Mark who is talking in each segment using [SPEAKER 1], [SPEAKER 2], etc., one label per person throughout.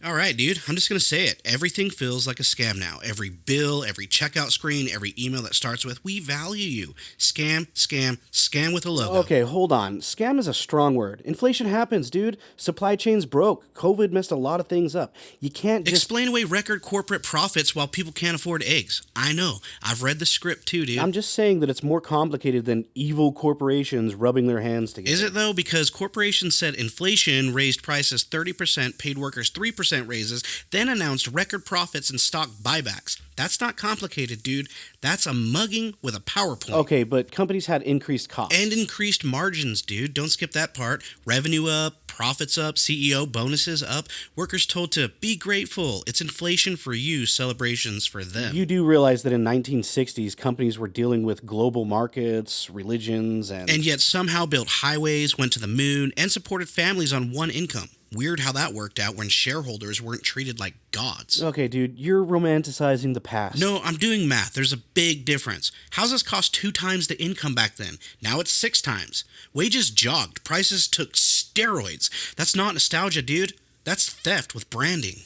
[SPEAKER 1] All right, dude, I'm just going to say it. Everything feels like a scam now. Every bill, every checkout screen, every email that starts with, "We value you." Scam, scam, scam with a logo.
[SPEAKER 2] Okay, hold on. Scam is a strong word. Inflation happens, dude. Supply chains broke. COVID messed a lot of things up. You can't just...
[SPEAKER 1] Explain away record corporate profits while people can't afford eggs. I know. I've read the script too, dude.
[SPEAKER 2] I'm just saying that it's more complicated than evil corporations rubbing their hands together.
[SPEAKER 1] Is it though? Because corporations said inflation raised prices 30%, paid workers 3% raises, then announced record profits and stock buybacks. That's not complicated, dude. That's a mugging with a PowerPoint.
[SPEAKER 2] Okay, but companies had increased costs.
[SPEAKER 1] And increased margins, dude. Don't skip that part. Revenue up, profits up, CEO bonuses up. Workers told to be grateful. It's inflation for you, celebrations for them.
[SPEAKER 2] You do realize that in 1960s, companies were dealing with global markets, religions, and
[SPEAKER 1] yet somehow built highways, went to the moon, and supported families on one income. Weird how that worked out when shareholders weren't treated like gods.
[SPEAKER 2] Okay, dude, you're romanticizing the past.
[SPEAKER 1] No, I'm doing math. There's a big difference. Houses cost 2 times the income back then. Now it's 6 times. Wages jogged. Prices took steroids. That's not nostalgia, dude. That's theft with branding.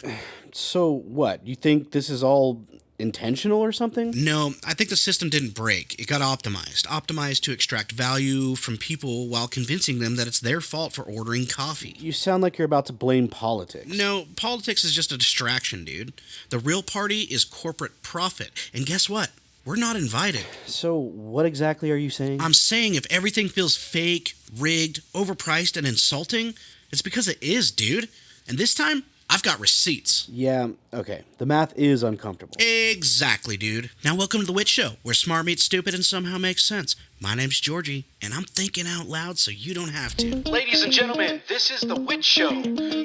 [SPEAKER 2] So what? You think this is all intentional or something?
[SPEAKER 1] No, I think the system didn't break. It got optimized. Optimized to extract value from people while convincing them that it's their fault for ordering coffee.
[SPEAKER 2] You sound like you're about to blame politics.
[SPEAKER 1] No, politics is just a distraction, dude. The real party is corporate profit. And guess what? We're not invited.
[SPEAKER 2] So what exactly are you saying?
[SPEAKER 1] I'm saying if everything feels fake, rigged, overpriced, and insulting, it's because it is, dude. And this time, I've got receipts.
[SPEAKER 2] Yeah, okay. The math is uncomfortable.
[SPEAKER 1] Exactly, dude. Now welcome to The Wit Show, where smart meets stupid and somehow makes sense. My name's Georgie, and I'm thinking out loud so you don't have to.
[SPEAKER 3] Ladies and gentlemen, this is The Wit Show,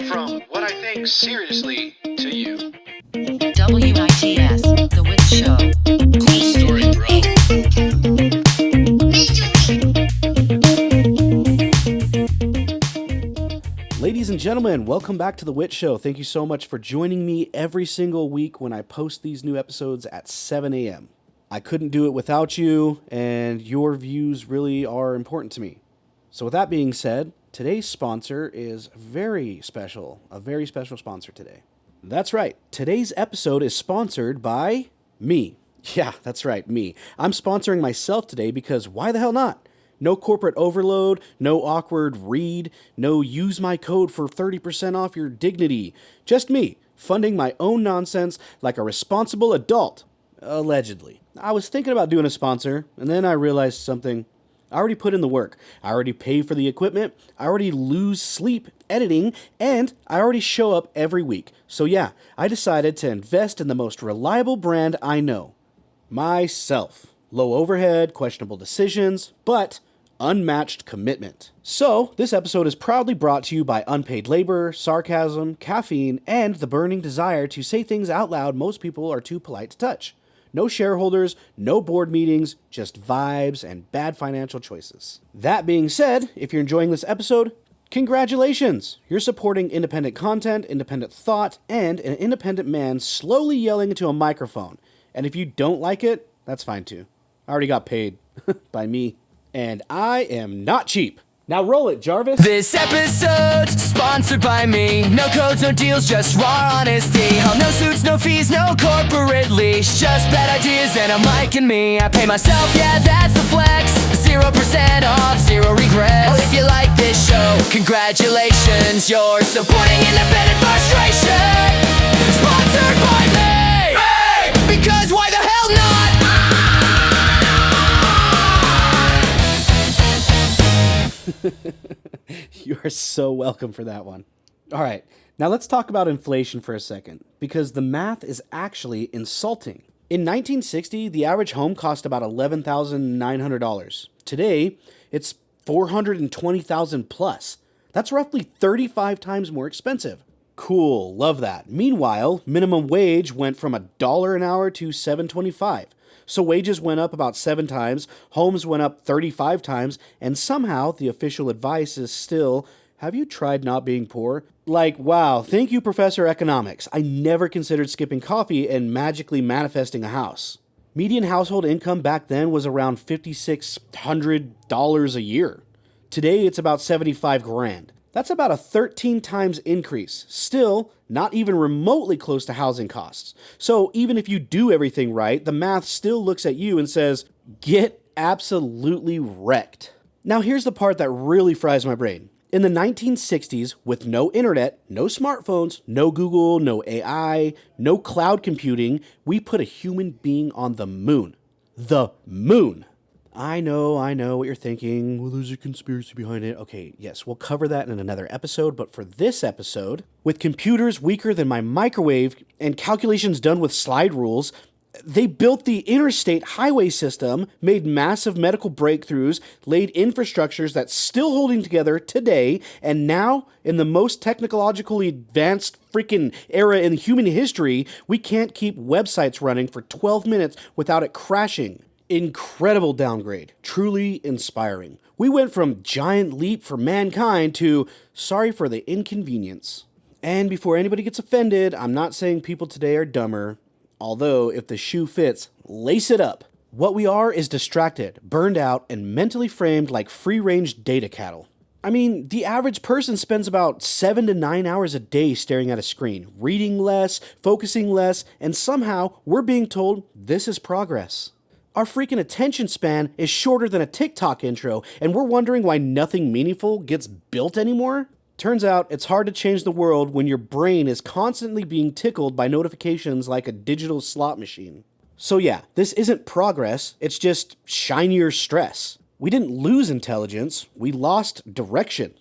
[SPEAKER 3] from what I think seriously to you.
[SPEAKER 4] WITS, The Wit Show.
[SPEAKER 3] Cool story, bro.
[SPEAKER 2] Ladies and gentlemen, welcome back to The Wit Show. Thank you so much for joining me every single week when I post these new episodes at 7 a.m. I couldn't do it without you, and your views really are important to me. So with that being said, today's sponsor is very special, a very special sponsor today. That's right, today's episode is sponsored by me. Yeah, that's right, me. I'm sponsoring myself today because why the hell not? No corporate overload, no awkward read, no use my code for 30% off your dignity. Just me, funding my own nonsense like a responsible adult. Allegedly. I was thinking about doing a sponsor, and then I realized something. I already put in the work. I already pay for the equipment. I already lose sleep editing, and I already show up every week. So yeah, I decided to invest in the most reliable brand I know. Myself. Low overhead, questionable decisions, but unmatched commitment. So, this episode is proudly brought to you by unpaid labor, sarcasm, caffeine, and the burning desire to say things out loud most people are too polite to touch. No shareholders, no board meetings, just vibes and bad financial choices. That being said, if you're enjoying this episode, congratulations! You're supporting independent content, independent thought, and an independent man slowly yelling into a microphone. And if you don't like it, that's fine too. I already got paid by me. And I am not cheap. Now roll it, Jarvis.
[SPEAKER 5] This episode's sponsored by me. No codes, no deals, just raw honesty. No suits, no fees, no corporate leash. Just bad ideas and a mic and me. I pay myself, yeah, that's the flex. 0% off, zero regrets. Oh, if you like this show, congratulations. You're supporting independent frustration. Sponsored by me. Hey! Because why the hell not?
[SPEAKER 2] You are so welcome for that one. All right, now let's talk about inflation for a second, because the math is actually insulting. In 1960, the average home cost about $11,900. Today, it's $420,000 plus. That's roughly 35 times more expensive. Cool, love that. Meanwhile, minimum wage went from $1 an hour to $7.25. So wages went up about 7 times, homes went up 35 times, and somehow the official advice is still, have you tried not being poor? Like, wow, thank you, Professor Economics. I never considered skipping coffee and magically manifesting a house. Median household income back then was around $5,600 a year. Today, it's about $75,000. That's about a 13 times increase. Still, not even remotely close to housing costs. So even if you do everything right, the math still looks at you and says, get absolutely wrecked. Now here's the part that really fries my brain. In the 1960s, with no internet, no smartphones, no Google, no AI, no cloud computing, we put a human being on the moon. The moon! I know what you're thinking. Well, there's a conspiracy behind it. Okay, yes, we'll cover that in another episode, but for this episode, with computers weaker than my microwave and calculations done with slide rules, they built the interstate highway system, made massive medical breakthroughs, laid infrastructures that's still holding together today, and now, in the most technologically advanced freaking era in human history, we can't keep websites running for 12 minutes without it crashing. Incredible downgrade. Truly inspiring. We went from giant leap for mankind to sorry for the inconvenience. And before anybody gets offended, I'm not saying people today are dumber. Although, if the shoe fits, lace it up. What we are is distracted, burned out, and mentally framed like free-range data cattle. I mean, the average person spends about 7 to 9 hours a day staring at a screen, reading less, focusing less, and somehow we're being told this is progress. Our freaking attention span is shorter than a TikTok intro, and we're wondering why nothing meaningful gets built anymore? Turns out it's hard to change the world when your brain is constantly being tickled by notifications like a digital slot machine. So yeah, this isn't progress, it's just shinier stress. We didn't lose intelligence, we lost direction.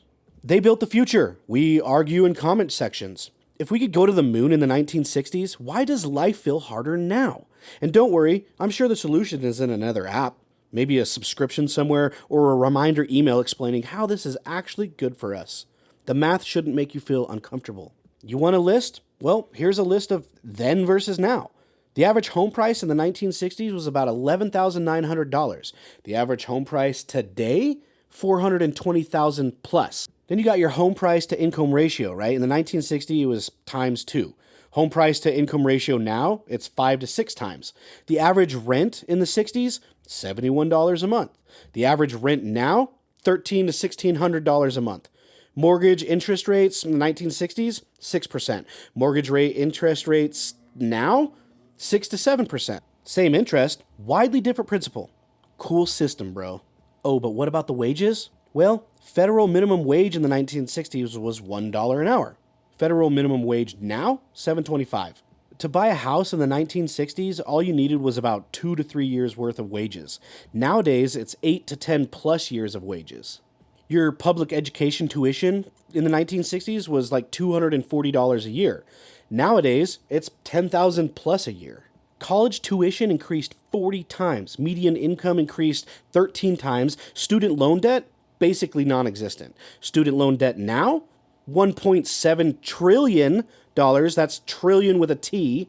[SPEAKER 2] They built the future, we argue in comment sections. If we could go to the moon in the 1960s, why does life feel harder now? And don't worry, I'm sure the solution is in another app. Maybe a subscription somewhere or a reminder email explaining how this is actually good for us. The math shouldn't make you feel uncomfortable. You want a list? Well, here's a list of then versus now. The average home price in the 1960s was about $11,900. The average home price today, $420,000 plus. Then you got your home price to income ratio, right? In the 1960s, it was times 2. Home price to income ratio now, it's 5 to 6 times. The average rent in the 60s, $71 a month. The average rent now, $1,300 to $1,600 a month. Mortgage interest rates in the 1960s, 6%. Mortgage rate interest rates now, 6 to 7%. Same interest, widely different principle. Cool system, bro. Oh, but what about the wages? Well, federal minimum wage in the 1960s was $1 an hour. Federal minimum wage now, $7.25. To buy a house in the 1960s, all you needed was about 2 to 3 years worth of wages. Nowadays, it's 8 to 10 plus years of wages. Your public education tuition in the 1960s was like $240 a year. Nowadays, it's $10,000 plus a year. College tuition increased 40 times. Median income increased 13 times. Student loan debt, basically non-existent. Student loan debt now, $1.7 trillion. That's trillion with a T.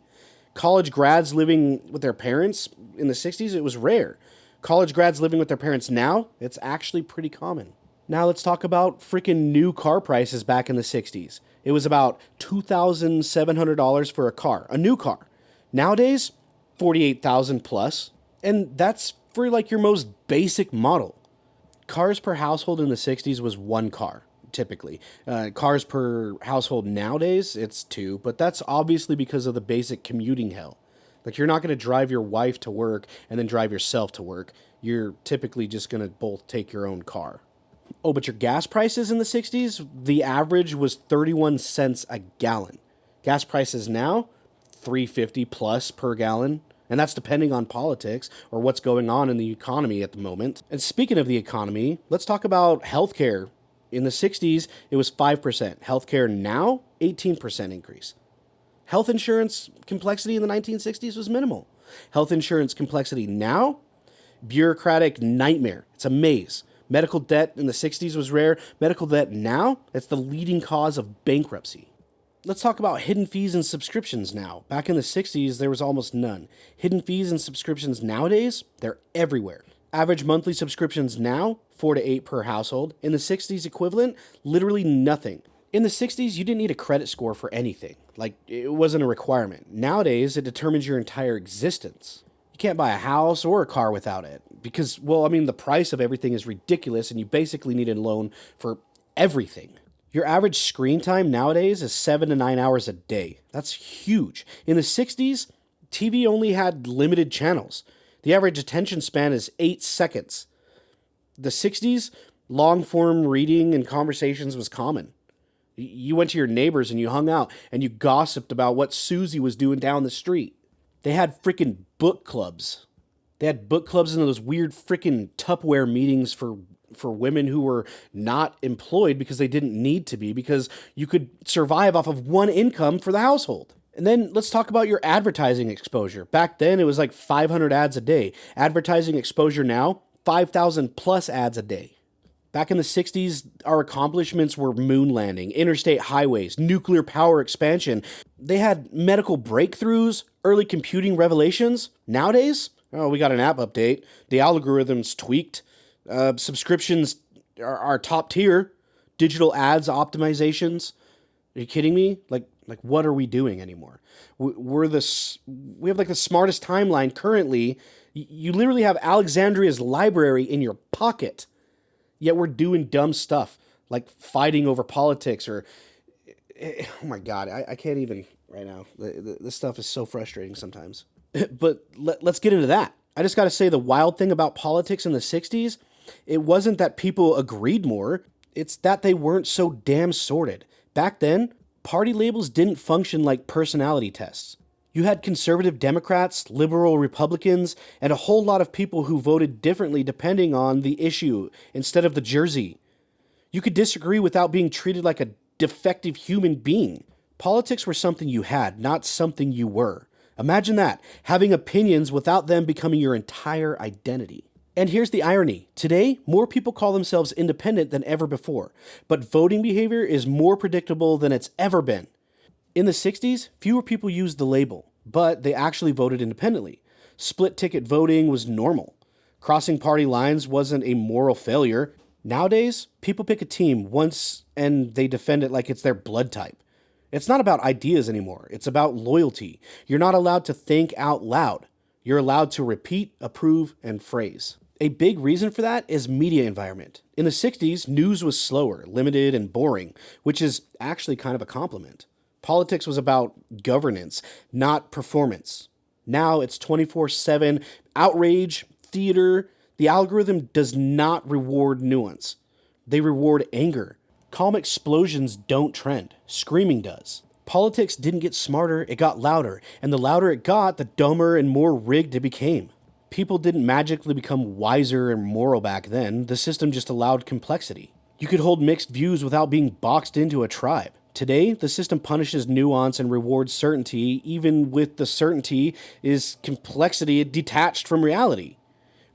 [SPEAKER 2] College grads living with their parents in the 60s, it was rare. College grads living with their parents now, it's actually pretty common. Now let's talk about freaking new car prices back in the 60s. It was about $2,700 for a car, a new car. Nowadays, $48,000 plus, and that's for like your most basic model. Cars per household in the 60s was 1 car, typically. Cars per household nowadays, it's 2, but that's obviously because of the basic commuting hell. Like, you're not going to drive your wife to work and then drive yourself to work. You're typically just going to both take your own car. Oh, but your gas prices in the 60s, the average was 31 cents a gallon. Gas prices now, $3.50 plus per gallon. And that's depending on politics or what's going on in the economy at the moment. And speaking of the economy, let's talk about healthcare. In the 60s, it was 5%. Healthcare now, 18% increase. Health insurance complexity in the 1960s was minimal. Health insurance complexity now, bureaucratic nightmare. It's a maze. Medical debt in the 60s was rare. Medical debt now, it's the leading cause of bankruptcy. Let's talk about hidden fees and subscriptions now. Back in the 60s, there was almost none. Hidden fees and subscriptions nowadays, they're everywhere. Average monthly subscriptions now, 4 to 8 per household. In the 60s equivalent, literally nothing. In the 60s, you didn't need a credit score for anything. Like, it wasn't a requirement. Nowadays, it determines your entire existence. You can't buy a house or a car without it. Because, well, I mean, the price of everything is ridiculous and you basically need a loan for everything. Your average screen time nowadays is 7 to 9 hours a day. That's huge. In the 60s, TV only had limited channels. The average attention span is 8 seconds. The 60s, long form reading and conversations was common. You went to your neighbors and you hung out and you gossiped about what Susie was doing down the street. They had freaking book clubs. They had book clubs in those weird freaking Tupperware meetings for women who were not employed because they didn't need to be, because you could survive off of one income for the household. And then let's talk about your advertising exposure. Back then, it was like 500 ads a day. Advertising exposure now, 5,000 plus ads a day. Back in the 60s, our accomplishments were moon landing, interstate highways, nuclear power expansion. They had medical breakthroughs, early computing revelations. Nowadays, we got an app update. The algorithm's tweaked. Subscriptions are top tier. Digital ads optimizations. Are you kidding me? Like what are we doing anymore? We have like the smartest timeline currently. You literally have Alexandria's library in your pocket. Yet we're doing dumb stuff like fighting over politics or, oh my God, I can't even right now. This stuff is so frustrating sometimes. But let's get into that. I just got to say the wild thing about politics in the 60s, it wasn't that people agreed more. It's that they weren't so damn sorted. Back then, party labels didn't function like personality tests. You had conservative Democrats, liberal Republicans, and a whole lot of people who voted differently depending on the issue instead of the jersey. You could disagree without being treated like a defective human being. Politics were something you had, not something you were. Imagine that, having opinions without them becoming your entire identity. And here's the irony. Today, more people call themselves independent than ever before, but voting behavior is more predictable than it's ever been. In the 60s, fewer people used the label, but they actually voted independently. Split ticket voting was normal. Crossing party lines wasn't a moral failure. Nowadays, people pick a team once and they defend it like it's their blood type. It's not about ideas anymore. It's about loyalty. You're not allowed to think out loud. You're allowed to repeat, approve, and phrase. A big reason for that is media environment. In the 60s, news was slower, limited, and boring, which is actually kind of a compliment. Politics was about governance, not performance. Now it's 24/7 outrage, theater. The algorithm does not reward nuance. They reward anger. Calm explosions don't trend. Screaming does. Politics didn't get smarter, it got louder. And the louder it got, the dumber and more rigged it became. People didn't magically become wiser and moral back then. The system just allowed complexity. You could hold mixed views without being boxed into a tribe. Today, the system punishes nuance and rewards certainty, even with the certainty is complexity detached from reality.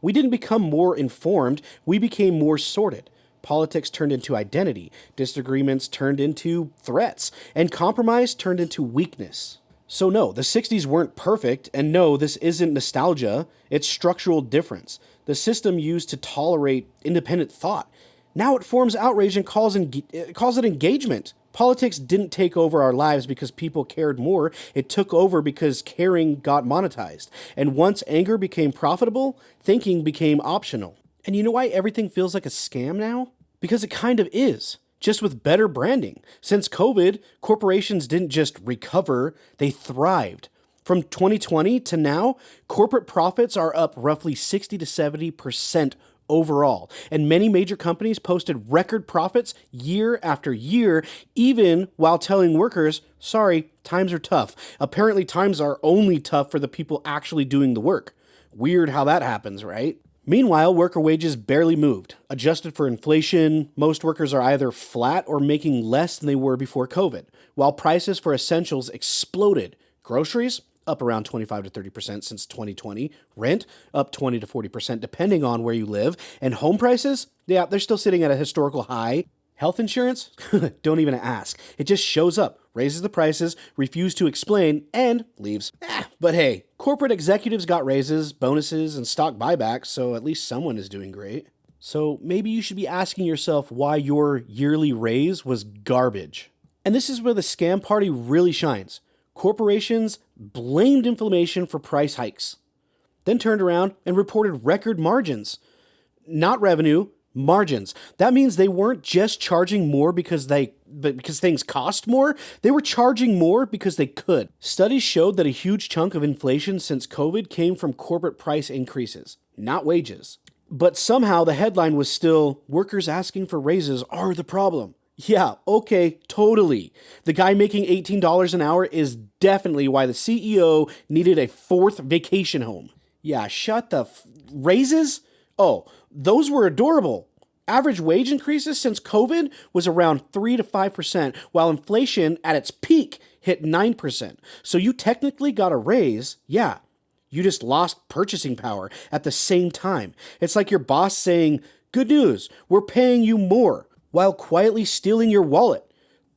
[SPEAKER 2] We didn't become more informed, we became more sorted. Politics turned into identity, disagreements turned into threats, and compromise turned into weakness. So no, the 60s weren't perfect, and no, this isn't nostalgia, it's structural difference. The system used to tolerate independent thought. Now it forms outrage and calls it engagement. Politics didn't take over our lives because people cared more. It took over because caring got monetized. And once anger became profitable, thinking became optional. And you know why everything feels like a scam now? Because it kind of is, just with better branding. Since COVID, corporations didn't just recover, they thrived. From 2020 to now, corporate profits are up roughly 60 to 70% overall, and many major companies posted record profits year after year, even while telling workers, sorry, times are tough. Apparently, times are only tough for the people actually doing the work. Weird how that happens, right? Meanwhile, worker wages barely moved. Adjusted for inflation, most workers are either flat or making less than they were before COVID, while prices for essentials exploded. Groceries, up around 25 to 30% since 2020. Rent, up 20 to 40% depending on where you live. And home prices, yeah, they're still sitting at a historical high. Health insurance? Don't even ask. It just shows up, raises the prices, refuses to explain, and leaves. But hey, corporate executives got raises, bonuses, and stock buybacks, so at least someone is doing great. So maybe you should be asking yourself why your yearly raise was garbage. And this is where the scam party really shines. Corporations blamed inflation for price hikes, then turned around and reported record margins. Not revenue, Margins. That means they weren't just charging more because things cost more. They were charging more because they could. Studies showed that a huge chunk of inflation since COVID came from corporate price increases, not wages. But somehow the headline was still, workers asking for raises are the problem. Yeah, okay, totally. The guy making $18 an hour is definitely why the CEO needed a fourth vacation home. Yeah, shut the raises? Oh, those were adorable. Average wage increases since COVID was around 3 to 5%, while inflation at its peak hit 9%. So you technically got a raise, yeah. You just lost purchasing power at the same time. It's like your boss saying, good news, we're paying you more, while quietly stealing your wallet.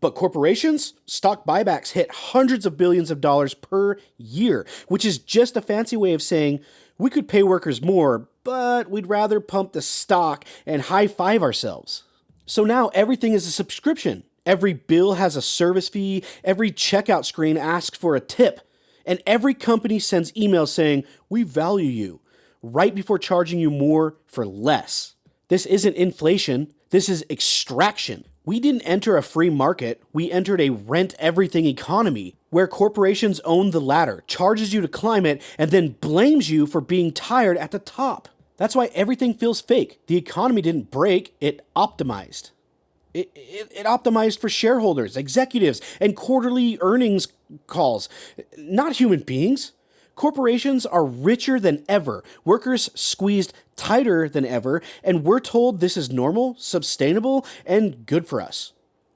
[SPEAKER 2] But corporations, stock buybacks hit hundreds of billions of dollars per year, which is just a fancy way of saying we could pay workers more, but we'd rather pump the stock and high-five ourselves. So now everything is a subscription. Every bill has a service fee, every checkout screen asks for a tip, and every company sends emails saying, we value you, right before charging you more for less. This isn't inflation, this is extraction. We didn't enter a free market, we entered a rent-everything economy, where corporations own the ladder, charges you to climb it, and then blames you for being tired at the top. That's why everything feels fake. The economy didn't break, it optimized. It optimized for shareholders, executives, and quarterly earnings calls, not human beings. Corporations are richer than ever, workers squeezed tighter than ever, and we're told this is normal, sustainable, and good for us.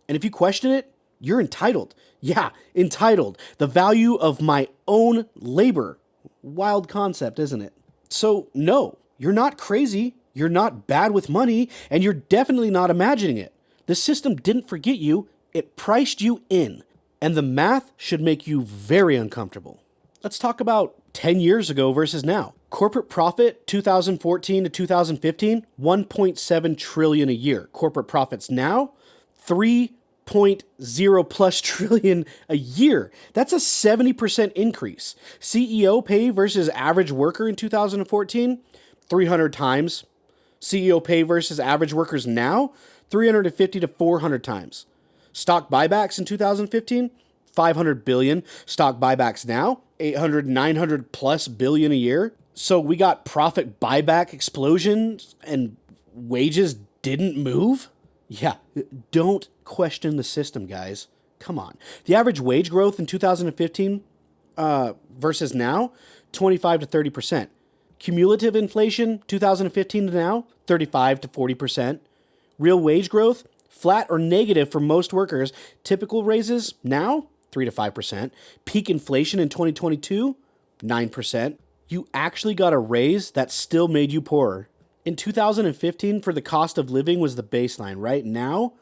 [SPEAKER 2] And if you question it, you're entitled. Yeah, entitled. The value of my own labor. Wild concept, isn't it? So, no, you're not crazy, you're not bad with money, and you're definitely not imagining it. The system didn't forget you, it priced you in. And the math should make you very uncomfortable. Let's talk about 10 years ago versus now. Corporate profit, 2014 to 2015, 1.7 trillion a year. Corporate profits now, 3.0 plus trillion a year. That's a 70% increase. CEO pay versus average worker in 2014, 300 times. CEO pay versus average workers now, 350 to 400 times. Stock buybacks in 2015, 500 billion. Stock buybacks now, 800, 900 plus billion a year. So we got profit buyback explosions and wages didn't move? Yeah, don't question the system, guys. Come on. The average wage growth in 2015 versus now, 25 to 30%. Cumulative inflation, 2015 to now, 35 to 40%. Real wage growth, flat or negative for most workers. Typical raises now, 3 to 5%. Peak inflation in 2022, 9%. You actually got a raise that still made you poorer. In 2015, for the cost of living was the baseline. Right now,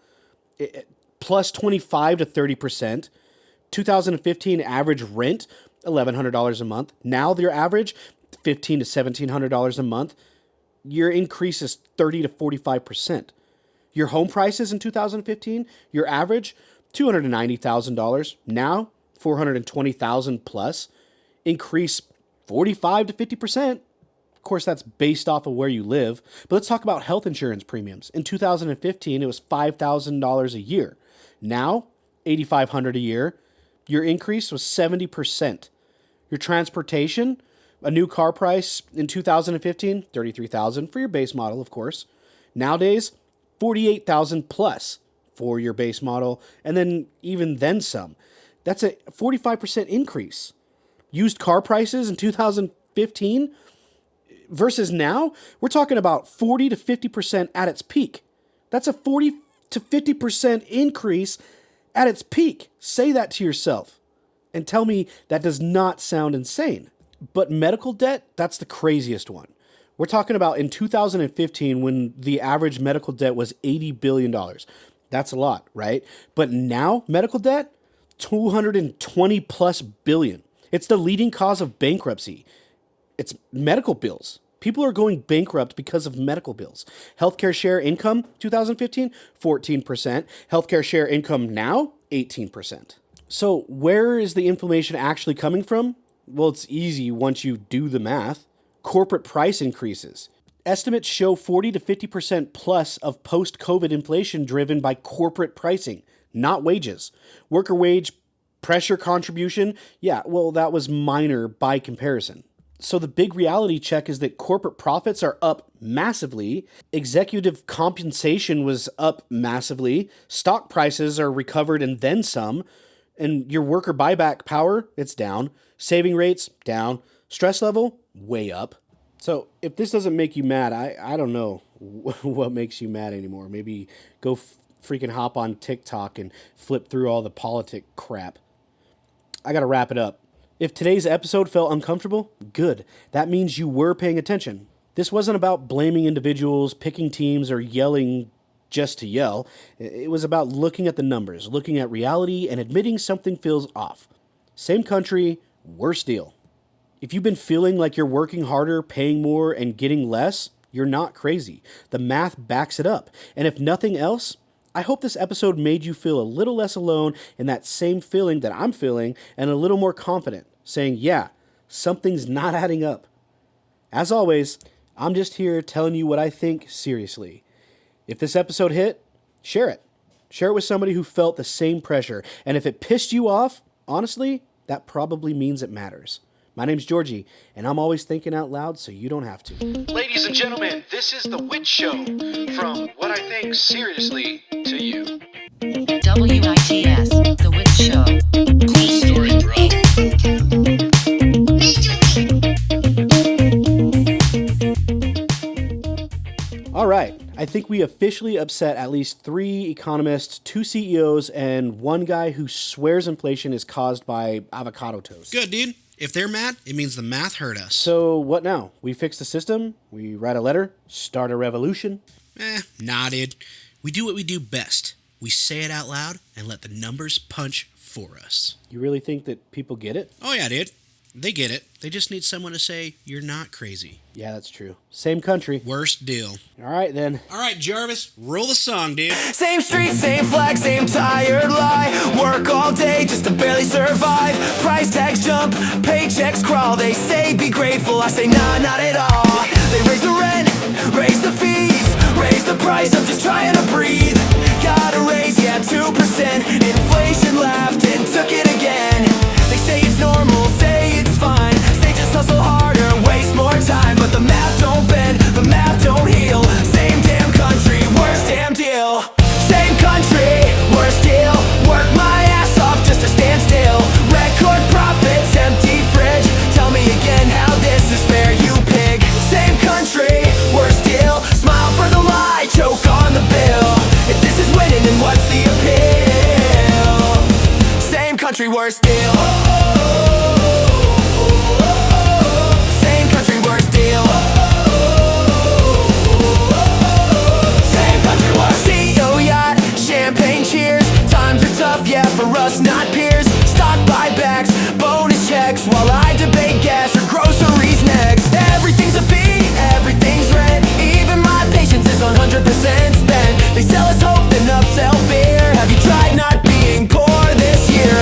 [SPEAKER 2] plus 25 to 30%. 2015 average rent, $1,100 a month. Now their average, $1,500 to $1,700 a month. Your increase is 30 to 45%. Your home prices in 2015, your average, $290,000. Now, $420,000 plus. Increase 45 to 50%. Of course, that's based off of where you live. But let's talk about health insurance premiums. In 2015, it was $5,000 a year. Now, $8,500 a year. Your increase was 70%. Your transportation, a new car price in 2015, $33,000 for your base model, of course. Nowadays, $48,000 plus for your base model, and then even then some. That's a 45% increase. Used car prices in 2015 versus now, we're talking about 40 to 50% at its peak. That's a 40 to 50% increase at its peak. Say that to yourself and tell me that does not sound insane. But medical debt, that's the craziest one. We're talking about in 2015 when the average medical debt was $80 billion. That's a lot, right? But now medical debt, 220 plus billion. It's the leading cause of bankruptcy. It's medical bills. People are going bankrupt because of medical bills. Healthcare share income, 2015, 14%. Healthcare share income now, 18%. So where is the inflation actually coming from? Well, it's easy once you do the math. Corporate price increases. Estimates show 40 to 50% plus of post-COVID inflation driven by corporate pricing, not wages. Worker wage pressure contribution, yeah, well, that was minor by comparison. So the big reality check is that corporate profits are up massively, executive compensation was up massively, stock prices are recovered and then some, and your worker buyback power, it's down, saving rates, down, stress level, way up. So if this doesn't make you mad, I don't know what makes you mad anymore. Maybe go freaking hop on TikTok and flip through all the politic crap. I gotta wrap it up. If today's episode felt uncomfortable, good. That means you were paying attention. This wasn't about blaming individuals, picking teams, or yelling just to yell. It was about looking at the numbers, looking at reality, and admitting something feels off. Same country, worse deal. If you've been feeling like you're working harder, paying more, and getting less, you're not crazy. The math backs it up. And if nothing else, I hope this episode made you feel a little less alone in that same feeling that I'm feeling and a little more confident, saying, yeah, something's not adding up. As always, I'm just here telling you what I think seriously. If this episode hit, share it. Share it with somebody who felt the same pressure. And if it pissed you off, honestly, that probably means it matters. My name's Georgie, and I'm always thinking out loud so you don't have to.
[SPEAKER 3] Ladies and gentlemen, this is The Witch Show from What I Think Seriously to You.
[SPEAKER 4] WITS, The Witch Show.
[SPEAKER 2] All right, I think we officially upset at least 3 economists, 2 CEOs, and 1 guy who swears inflation is caused by avocado toast.
[SPEAKER 1] Good, dude. If they're mad, it means the math hurt us.
[SPEAKER 2] So what now? We fix the system? We write a letter? Start a revolution?
[SPEAKER 1] Nah, dude. We do what we do best. We say it out loud and let the numbers punch for us.
[SPEAKER 2] You really think that people get it?
[SPEAKER 1] Oh yeah, dude. They get it. They just need someone to say, you're not crazy.
[SPEAKER 2] Yeah, that's true. Same country.
[SPEAKER 1] Worst deal.
[SPEAKER 2] All right, then.
[SPEAKER 1] All right, Jarvis, roll the song, dude.
[SPEAKER 5] Same street, same flag, same tired lie. Work all day just to barely survive. Price tags jump, paychecks crawl. They say be grateful, I say nah, not at all. They raise the rent, raise the fees, raise the price, I'm just trying to breathe. Gotta raise, yeah, 2%. Inflation laughed and took it again. They say it's normal, say it's fine. Say just hustle harder, waste more time. But the math don't bend, the math don't heal. Same damn country, worst damn deal. Same country, worst deal. Work my ass off just to stand still. Record profits, empty fridge. Tell me again how this is fair, you pig. Same country, worst deal. Smile for the lie, choke on the bill. If this is winning, then what's the appeal? Same country, worst deal. Same country, worst deal. Same country, worst. CEO yacht, champagne cheers. Times are tough, yeah, for us, not peers. Stock buybacks, bonus checks, while I debate gas or groceries next. Everything's a fee, everything's rent. Even my patience is 100% spent. They sell us hope, then upsell fear. Have you tried not being poor this year?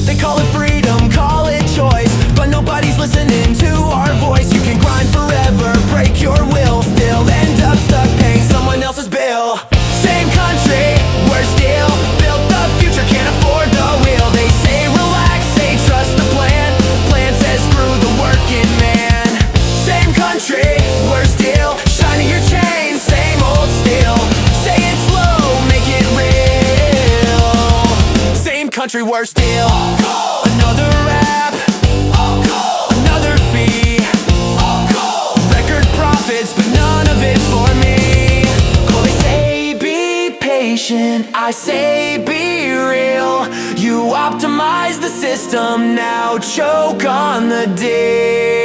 [SPEAKER 5] They call it freedom, call it choice, but nobody's listening to our voice. You can grind forever, break your will, still end up stuck paying someone else's bill. Same country, worst deal. Built the future, can't afford the wheel. They say relax, say trust the plan. Plan says screw the working man. Same country, worst deal. Shiny your chain, same old steel. Say it slow, make it real. Same country, worst deal. Another rap, another fee. Record profits, but none of it for me. Well, they say be patient, I say be real. You optimize the system, now choke on the deal.